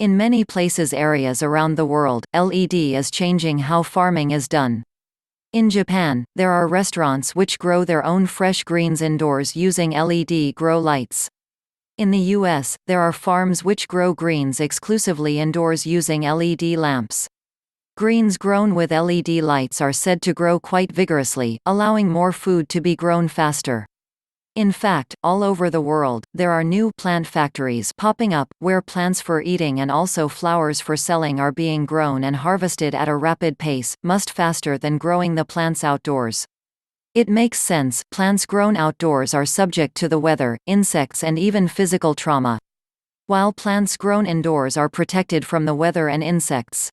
In many places areas around the world, LED is changing how farming is done. In Japan, there are restaurants which grow their own fresh greens indoors using LED grow lights. In the US, there are farms which grow greens exclusively indoors using LED lamps. Greens grown with LED lights are said to grow quite vigorously, allowing more food to be grown faster. In fact, all over the world, there are new plant factories popping up, where plants for eating and also flowers for selling are being grown and harvested at a rapid pace, much faster than growing the plants outdoors. It makes sense, plants grown outdoors are subject to the weather, insects and even physical trauma, while plants grown indoors are protected from the weather and insects.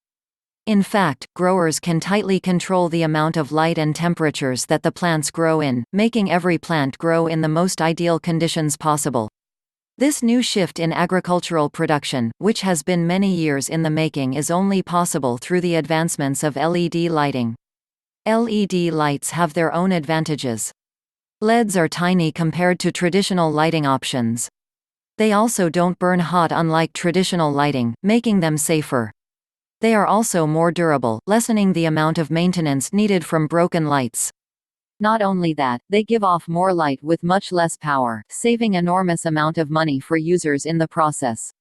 In fact, growers can tightly control the amount of light and temperatures that the plants grow in, making every plant grow in the most ideal conditions possible. This new shift in agricultural production, which has been many years in the making, is only possible through the advancements of LED lighting. LED lights have their own advantages. LEDs are tiny compared to traditional lighting options. They also don't burn hot unlike traditional lighting, making them safer. They are also more durable, lessening the amount of maintenance needed from broken lights. Not only that, they give off more light with much less power, saving enormous amount of money for users in the process.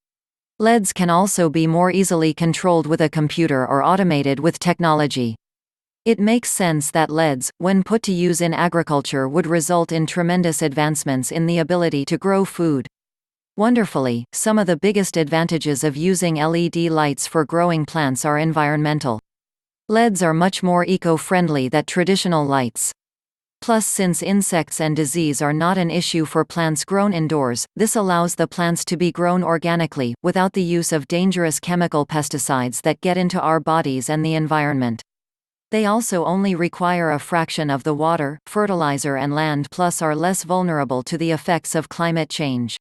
LEDs can also be more easily controlled with a computer or automated with technology. It makes sense that LEDs, when put to use in agriculture, would result in tremendous advancements in the ability to grow food. Wonderfully, some of the biggest advantages of using LED lights for growing plants are environmental. LEDs are much more eco-friendly than traditional lights. Plus, since insects and disease are not an issue for plants grown indoors, this allows the plants to be grown organically, without the use of dangerous chemical pesticides that get into our bodies and the environment. They also only require a fraction of the water, fertilizer and land, plus are less vulnerable to the effects of climate change.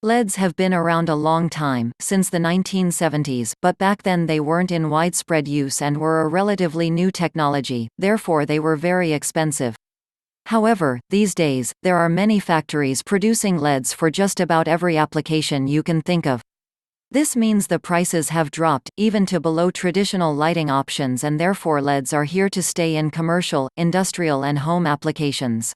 LEDs have been around a long time, since the 1970s, but back then they weren't in widespread use and were a relatively new technology, therefore they were very expensive. However, these days, there are many factories producing LEDs for just about every application you can think of. This means the prices have dropped, even to below traditional lighting options, and therefore LEDs are here to stay in commercial, industrial and home applications.